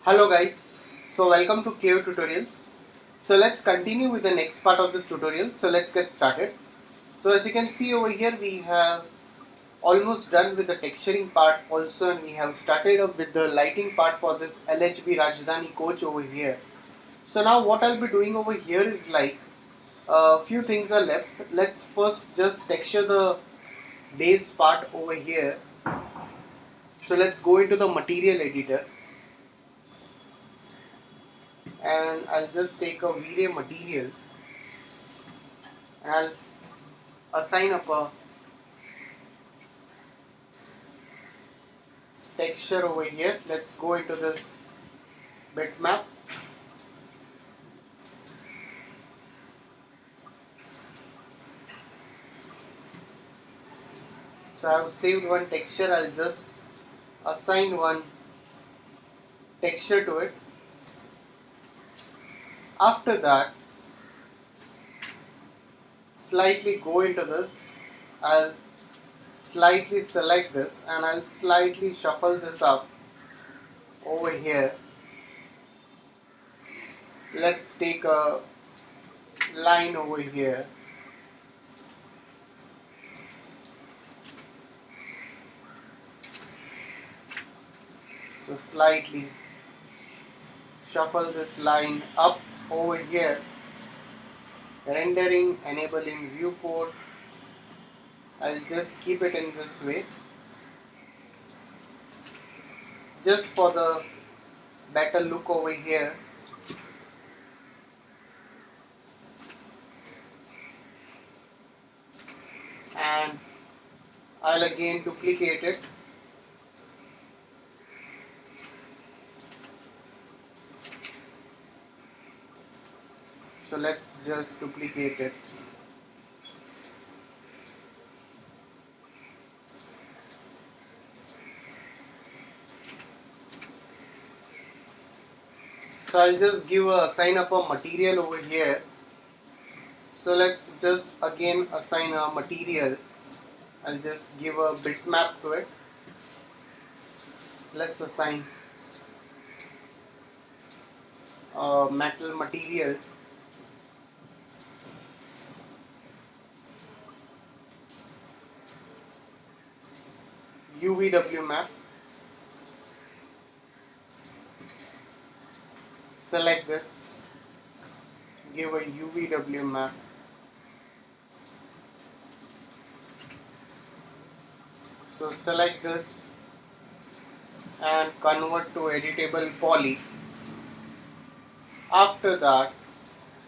Hello guys, so welcome to KO Tutorials. So let's continue with the next part of this tutorial. So let's get started. So as you can see over here, we have almost done with the texturing part also, and we have started up with the lighting part for this LHB Rajdhani coach over here. So now what I'll be doing over here is like a few things are left. Let's first just texture the base part over here. So let's go into the material editor. And I'll just take a Vray material and I'll assign up a texture over here. Let's go into this bitmap. So I have saved one texture. I'll just assign one texture to it. After that, slightly go into this. I'll slightly select this and I'll slightly shuffle this up over here. Let's take a line over here. So slightly shuffle this line up over here. Rendering, enabling viewport. I'll just keep it in this way, just for the better look over here. And I'll again duplicate it. So let's just duplicate it. So I'll just assign up a material over here. So let's just again assign a material. I'll just give a bitmap to it. Let's assign a metal material. UVW map. Select this. Give a UVW map. So select this and convert to editable poly. After that,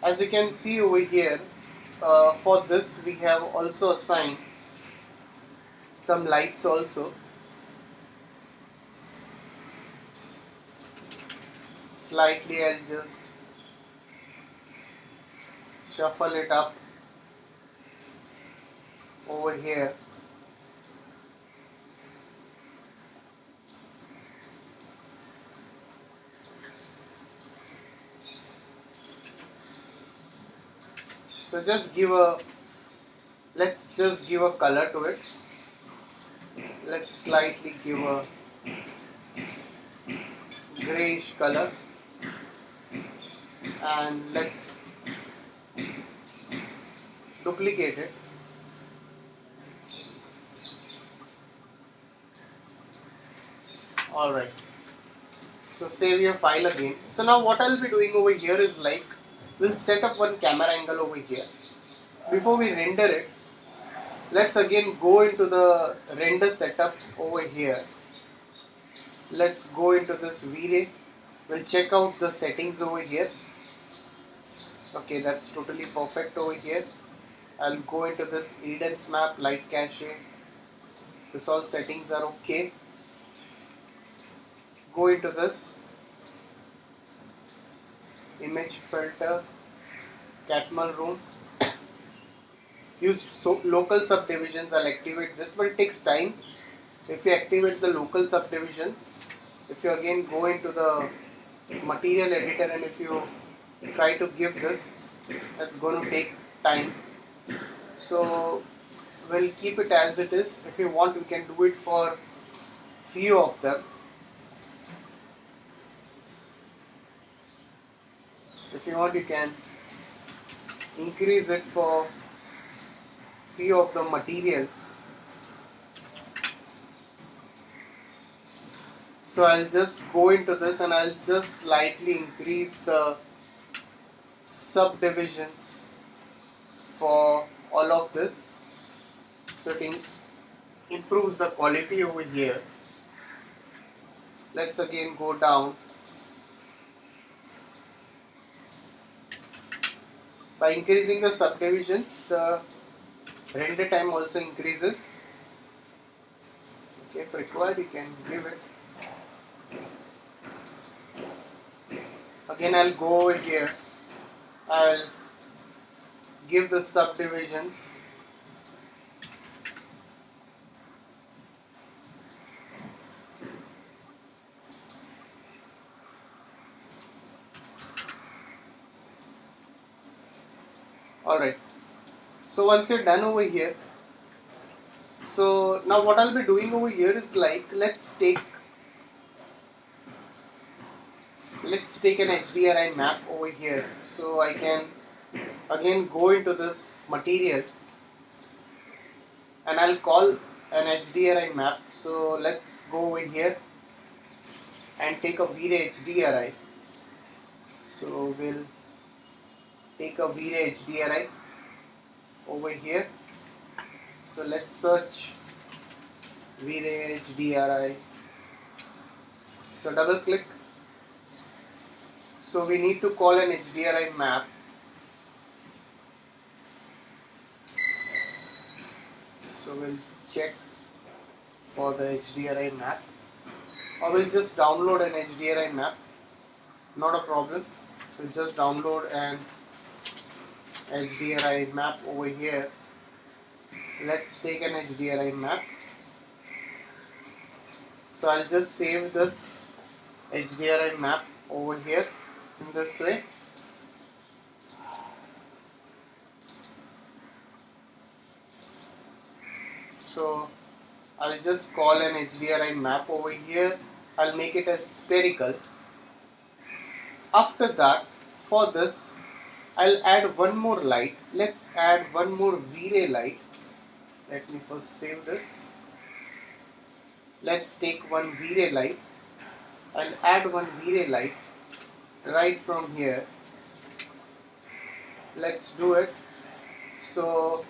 as you can see over here, for this we have also assigned some lights also. Slightly I'll just shuffle it up over here. So let's just give a color to it. Let's slightly give a grayish color and let's duplicate it. Alright, so save your file again. So now what I'll be doing over here is like, we'll set up one camera angle over here. Before we render it, let's again go into the render setup over here. Let's go into this Vray. We'll check out the settings over here. Okay, that's totally perfect over here. I'll go into this Eden's map, light cache. This all settings are okay. Go into this image filter, Catmull room. Use local subdivisions. I'll activate this, but it takes time. If you activate the local subdivisions, if you again go into the material editor and if you try to give this, that's going to take time. So we'll keep it as it is. If you want, we can do it for few of them. you want, you can increase it for few of the materials. So I'll just go into this and I'll just slightly increase the subdivisions for all of this, so it improves the quality over here. Let's again go down. By increasing the subdivisions, the render time also increases. Okay, if required, you can give it. Again, I'll go over here. I'll give the subdivisions. Alright, so once you're done over here, so now what I'll be doing over here is like, let's take an HDRI map over here. So I can again go into this material and I'll call an HDRI map. So let's go over here and take a Vray HDRI. So we'll take a Vray HDRI over here. So let's search Vray HDRI. So double click. So we need to call an HDRI map. So we'll check for the HDRI map, or we'll just download an HDRI map. Not a problem. We'll just download an HDRI map over here. Let's take an HDRI map. So I'll just save this HDRI map over here in this way. So I'll just call an HDRI map over here. I'll make it as spherical. After that, for this, I'll add one more light. Let's add one more V-ray light. Let me first save this. Let's take one V-ray light. I'll add one V-ray light right from here. Let's do it. So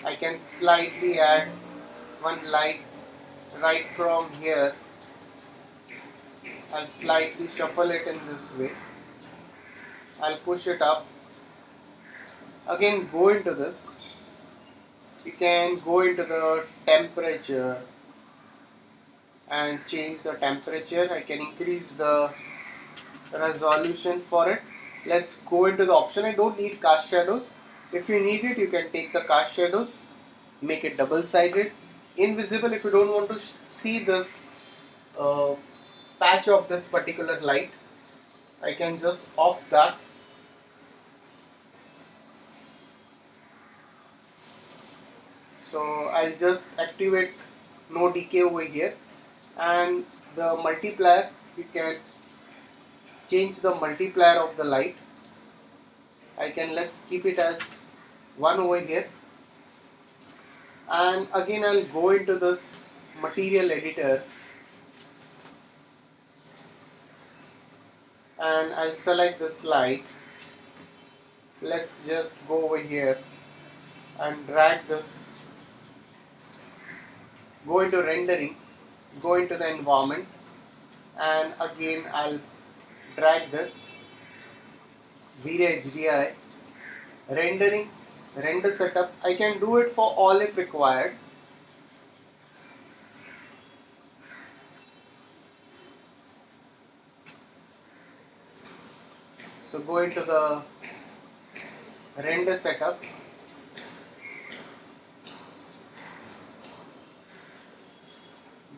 I can slightly add one light right from here. I'll slightly shuffle it in this way. I'll push it up. Again, go into this. You can go into the temperature and change the temperature. I can increase the resolution for it. Let's go into the option. I don't need cast shadows. If you need it, you can take the cast shadows, make it double-sided. Invisible, if you don't want to see this patch of this particular light, I can just off that. So I'll just activate no decay over here, and the multiplier, you can change the multiplier of the light. Let's keep it as 1 over here, and again I'll go into this material editor and I'll select this light. Let's just go over here and drag this, go into rendering, go into the environment, and again I'll drag this Vray HDRI, rendering, render setup. I can do it for all if required. So go into the render setup,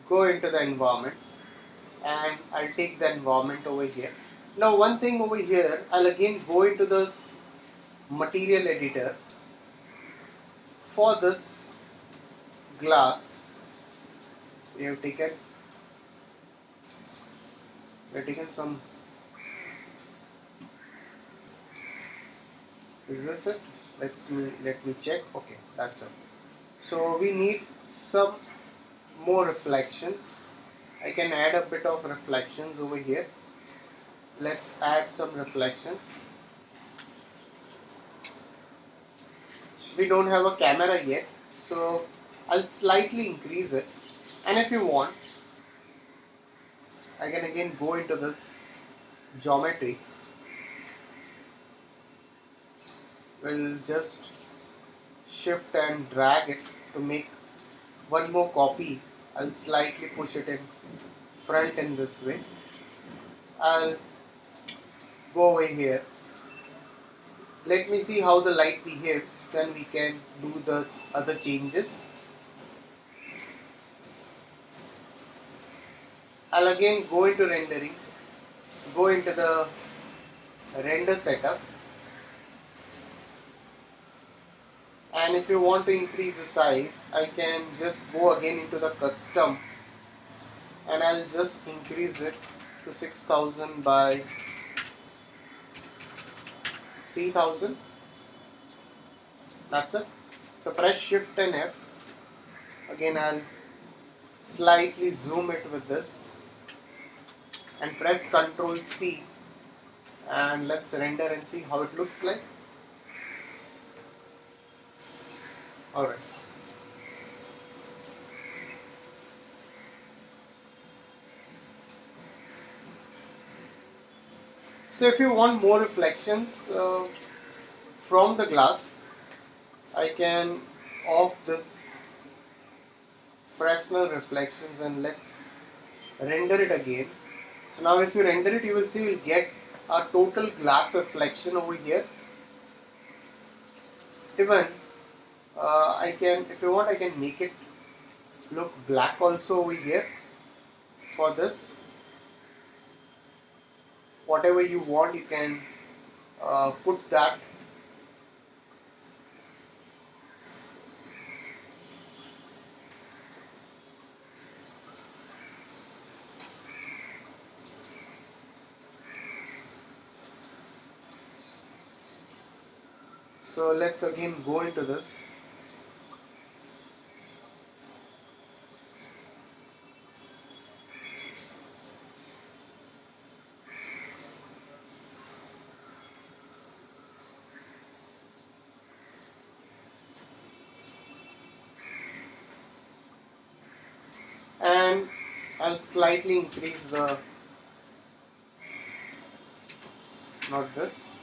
go into the environment, and I'll take the environment over here. Now one thing over here, I'll again go into this material editor. For this glass, we have taken some Is this it? Let me check. Okay, that's it. So we need some more reflections. I can add a bit of reflections over here. Let's add some reflections. We don't have a camera yet, so I'll slightly increase it. And if you want, I can again go into this geometry. We'll just shift and drag it to make one more copy. I'll slightly push it in front in this way. I'll go over here. Let me see how the light behaves, then we can do the other changes. I'll again go into rendering, go into the render setup, and if you want to increase the size, I can just go again into the custom and I'll just increase it to 6000 by 3000. That's it. So press Shift and F. Again I'll slightly zoom it with this and press Ctrl C, and let's render and see how it looks like. Alright. So if you want more reflections from the glass, I can off this Fresnel reflections and let's render it again. So now if you render it, you will see you'll get a total glass reflection over here. Even I can, if you want, I can make it look black also over here. For this, whatever you want, you can put that. So let's again go into this. And I'll slightly increase the, oops, not this.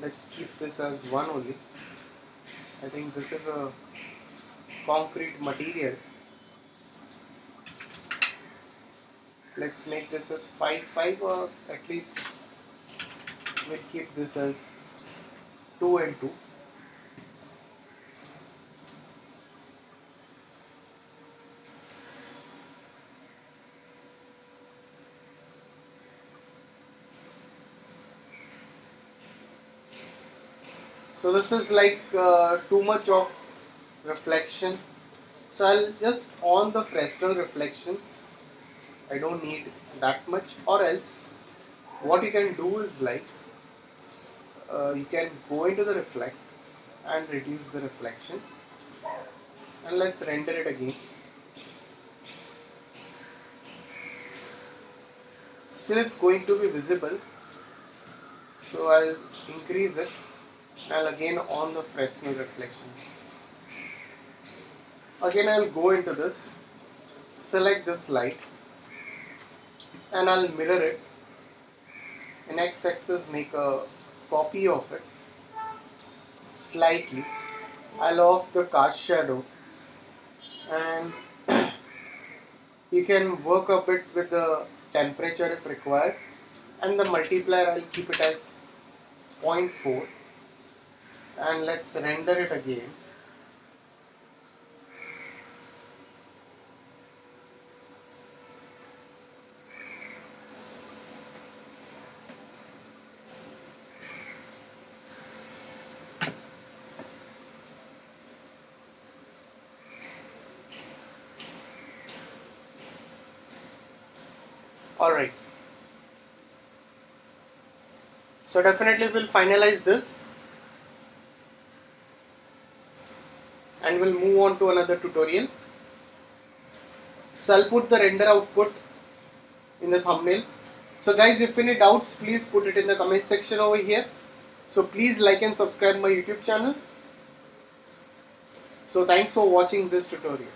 Let's keep this as 1 only. I think this is a concrete material. Let's make this as 5 or at least we'll keep this as 2 and 2. So this is like too much of reflection. So I'll just on the Fresnel reflections. I don't need that much, or else what you can do is like you can go into the reflect and reduce the reflection, and let's render it again. Still it's going to be visible, so I'll increase it. I'll again on the Fresnel reflections. Again I'll go into this, select this light, and I'll mirror it. In x-axis make a copy of it slightly. I'll off the cast shadow, and you can work a bit with the temperature if required, and the multiplier I'll keep it as 0.4, and let's render it again. Alright. So definitely we'll finalize this and we'll move on to another tutorial. So I'll put the render output in the thumbnail. So guys, if any doubts, please put it in the comment section over here. So please like and subscribe my YouTube channel. So thanks for watching this tutorial.